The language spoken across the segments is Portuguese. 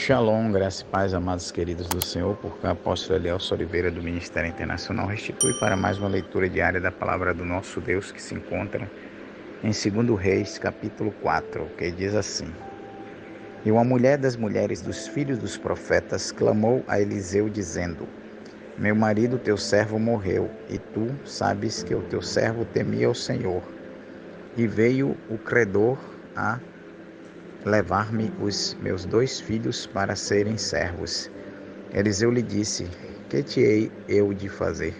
Shalom, graça e paz, amados queridos do Senhor, porque o apóstolo Elielso Oliveira do Ministério Internacional restitui para mais uma leitura diária da palavra do nosso Deus que se encontra em 2 Reis, capítulo 4, que diz assim: E uma mulher das mulheres dos filhos dos profetas clamou a Eliseu dizendo: Meu marido, teu servo, morreu, e tu sabes que o teu servo temia o Senhor. E veio o credor a levar-me os meus 2 filhos para serem servos. Eliseu lhe disse: Que te hei eu de fazer?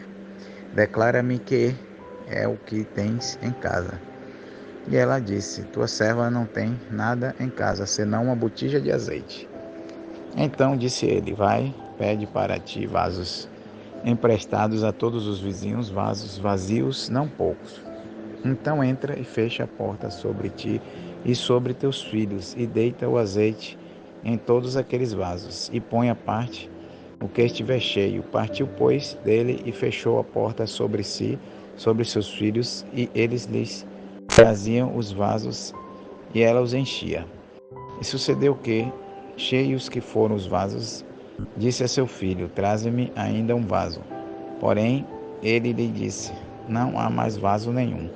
Declara-me que é o que tens em casa. E ela disse: Tua serva não tem nada em casa, senão uma botija de azeite. Então disse ele: Vai, pede para ti vasos emprestados a todos os vizinhos, vasos vazios, não poucos. Então entra e fecha a porta sobre ti e sobre teus filhos, e deita o azeite em todos aqueles vasos, e põe à parte o que estiver cheio. Partiu, pois, dele e fechou a porta sobre si, sobre seus filhos, e eles lhes traziam os vasos, e ela os enchia. E sucedeu que, cheios que foram os vasos, disse a seu filho: Traze-me ainda um vaso. Porém, ele lhe disse: Não há mais vaso nenhum.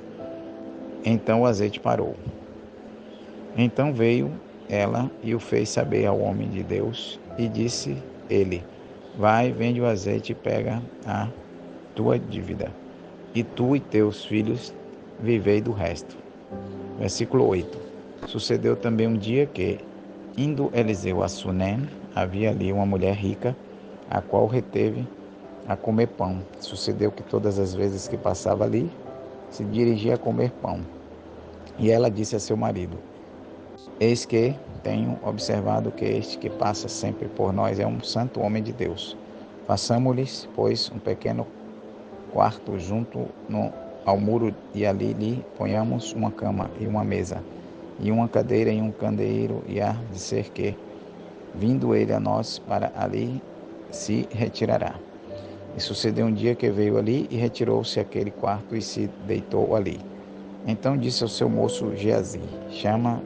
Então o azeite parou. Então veio ela e o fez saber ao homem de Deus, e disse ele: Vai, vende o azeite e pega a tua dívida, e tu e teus filhos vivei do resto. Versículo 8. Sucedeu também um dia que, indo Eliseu a Sunem, havia ali uma mulher rica, a qual reteve a comer pão. Sucedeu que todas as vezes que passava ali, se dirigia a comer pão. E ela disse a seu marido: Eis que tenho observado que este que passa sempre por nós é um santo homem de Deus. Façamo-lhes, pois, um pequeno quarto junto ao muro, e ali lhe ponhamos uma cama e uma mesa, e uma cadeira e um candeeiro, e há de ser que, vindo ele a nós, para ali se retirará. E sucedeu um dia que veio ali, e retirou-se àquele quarto, e se deitou ali. Então disse ao seu moço Geazi: Chama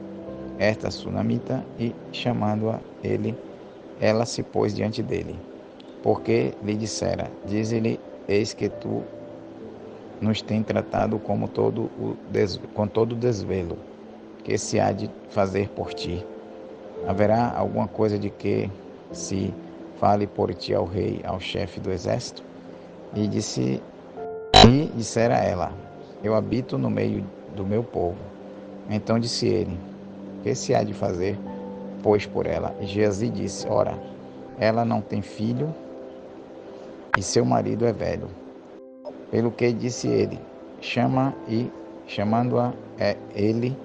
esta sunamita, e chamando-a ele, ela se pôs diante dele. Porque lhe dissera: Dize-lhe, eis que tu nos tem tratado com todo desvelo, que se há de fazer por ti. Haverá alguma coisa de que se fale por ti ao rei, ao chefe do exército? E dissera ela: Eu habito no meio do meu povo. Então disse ele: Que se há de fazer, pois, por ela? E Geazi disse: Ora, ela não tem filho, e seu marido é velho. Pelo que disse ele: Chama, e chamando-a ele,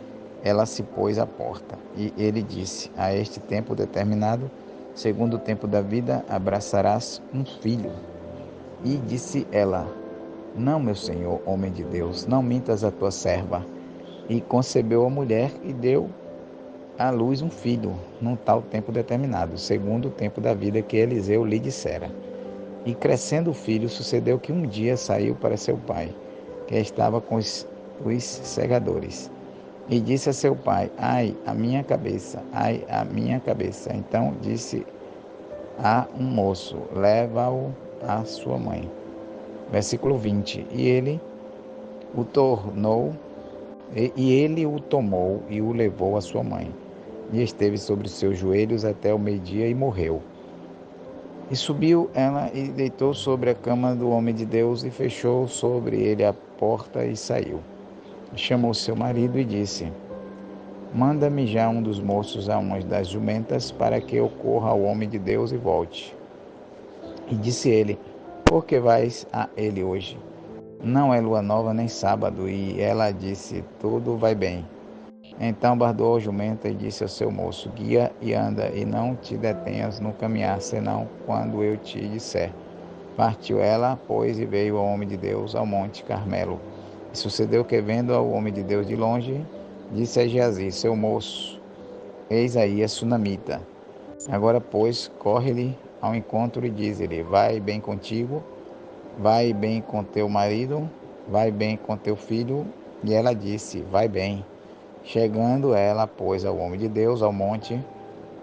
ela se pôs à porta. E ele disse: A este tempo determinado, segundo o tempo da vida, abraçarás um filho. E disse ela: Não, meu senhor, homem de Deus, não mintas a tua serva. E concebeu a mulher e deu à luz um filho, num tal tempo determinado, segundo o tempo da vida que Eliseu lhe dissera. E crescendo o filho, sucedeu que um dia saiu para seu pai, que estava com os segadores. E disse a seu pai: Ai, a minha cabeça, ai, a minha cabeça. Então disse a um moço: Leva-o à sua mãe. Versículo 20. E ele o tomou e o levou à sua mãe. E esteve sobre seus joelhos até o meio-dia e morreu. E subiu ela e deitou sobre a cama do homem de Deus e fechou sobre ele a porta e saiu. Chamou seu marido e disse: Manda-me já um dos moços a uma das jumentas, para que eu corra ao homem de Deus e volte. E disse ele: Por que vais a ele hoje? Não é lua nova nem sábado. E ela disse: Tudo vai bem. Então bardou a jumenta e disse ao seu moço: Guia e anda, e não te detenhas no caminhar, senão quando eu te disser. Partiu ela, pois, e veio ao homem de Deus ao monte Carmelo. E sucedeu que, vendo ao homem de Deus de longe, disse a Geazi, seu moço: Eis aí a sunamita. Agora, pois, corre-lhe ao encontro e diz-lhe: Vai bem contigo, vai bem com teu marido, vai bem com teu filho. E ela disse: Vai bem. Chegando ela, pois, ao homem de Deus, ao monte,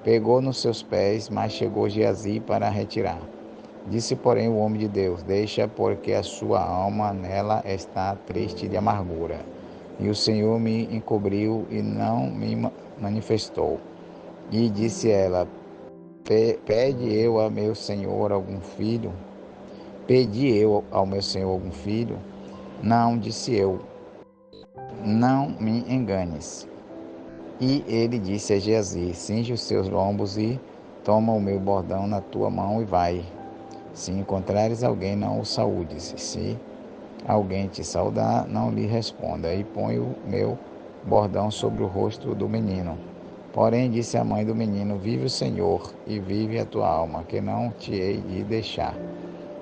Pegou nos seus pés, mas chegou Geazi para retirar. Disse, porém, o homem de Deus: deixa, porque a sua alma nela está triste de amargura. E o Senhor me encobriu e não me manifestou. E disse ela: pede eu a meu senhor algum filho? Pedi eu ao meu senhor algum filho? Não, disse eu, não me enganes. E ele disse a Geazi: cinge os seus lombos e toma o meu bordão na tua mão e vai. Se encontrares alguém, não o saúdes. Se alguém te saudar, não lhe responda. E põe o meu bordão sobre o rosto do menino. Porém, disse a mãe do menino: vive o Senhor, e vive a tua alma, que não te hei de deixar.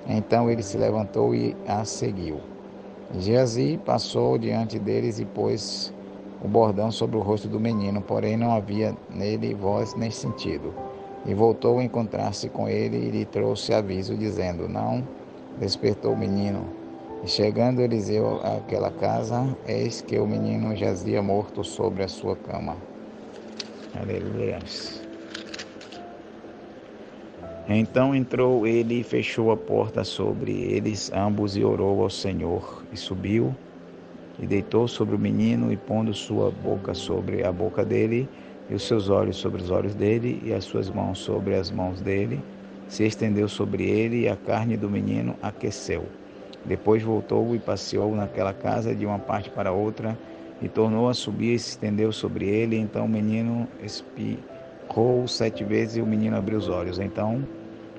Então ele se levantou e a seguiu. Geazi passou diante deles e pôs o bordão sobre o rosto do menino, porém não havia nele voz nem sentido. E voltou a encontrar-se com ele e lhe trouxe aviso, dizendo: não despertou o menino. E chegando Eliseu àquela casa, eis que o menino jazia morto sobre a sua cama. Aleluia. Então entrou ele e fechou a porta sobre eles ambos e orou ao Senhor. E subiu e deitou sobre o menino, e pondo sua boca sobre a boca dele, e os seus olhos sobre os olhos dele, e as suas mãos sobre as mãos dele, se estendeu sobre ele, e a carne do menino aqueceu. Depois voltou e passeou naquela casa de uma parte para outra, e tornou a subir e se estendeu sobre ele. Então o menino espirrou 7 vezes, e o menino abriu os olhos. Então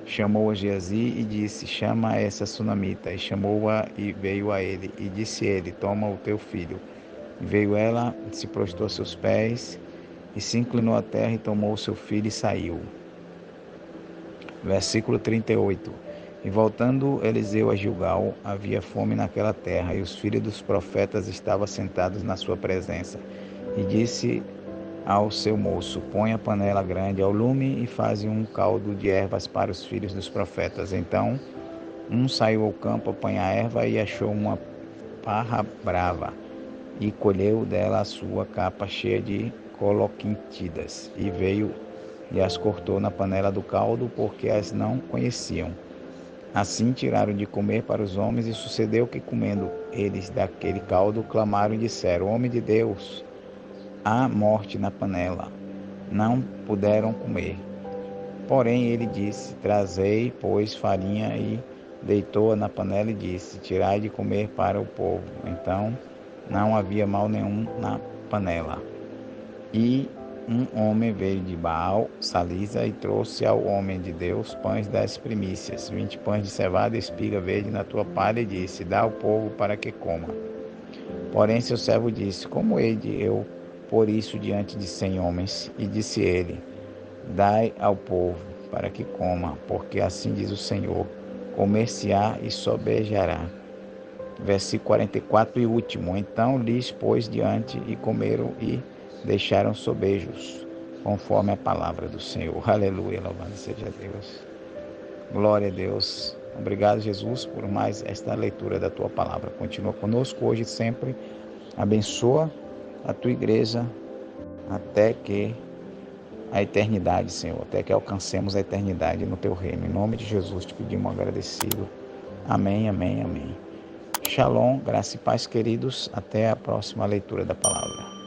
chamou a Geazi e disse: chama essa sunamita. E chamou-a e veio a ele. E disse ele: toma o teu filho. E veio ela, se prostrou a seus pés, e se inclinou à terra, e tomou o seu filho e saiu. Versículo 38. E voltando Eliseu a Gilgal, havia fome naquela terra, e os filhos dos profetas estavam sentados na sua presença. E disse ao seu moço: põe a panela grande ao lume e faze um caldo de ervas para os filhos dos profetas. Então um saiu ao campo a apanhar erva e achou uma parra brava, e colheu dela a sua capa cheia de coloquintidas, e veio e as cortou na panela do caldo, porque as não conheciam. Assim tiraram de comer para os homens, e sucedeu que, comendo eles daquele caldo, clamaram e disseram: homem de Deus, há morte na panela. Não puderam comer. Porém ele disse: trazei, pois, farinha, e deitou-a na panela e disse: tirai de comer para o povo. Então não havia mal nenhum na panela. E um homem veio de Baal, Salisa, e trouxe ao homem de Deus pães das primícias, 20 pães de cevada e espiga verde na tua palha, e disse: dá ao povo para que coma. Porém seu servo disse: como hei de eu pôr isso diante de 100 homens? E disse ele: dai ao povo para que coma, porque assim diz o Senhor: comer-se-á e sobejará. Versículo 44 e último. Então lhes pôs diante, e comeram e deixaram sobejos, conforme a palavra do Senhor. Aleluia, louvado seja Deus. Glória a Deus. Obrigado, Jesus, por mais esta leitura da tua palavra. Continua conosco hoje e sempre. Abençoa a tua igreja até que a eternidade, Senhor, até que alcancemos a eternidade no teu reino. Em nome de Jesus te pedimos agradecido. Amém, amém, amém. Shalom, graça e paz, queridos. Até a próxima leitura da palavra.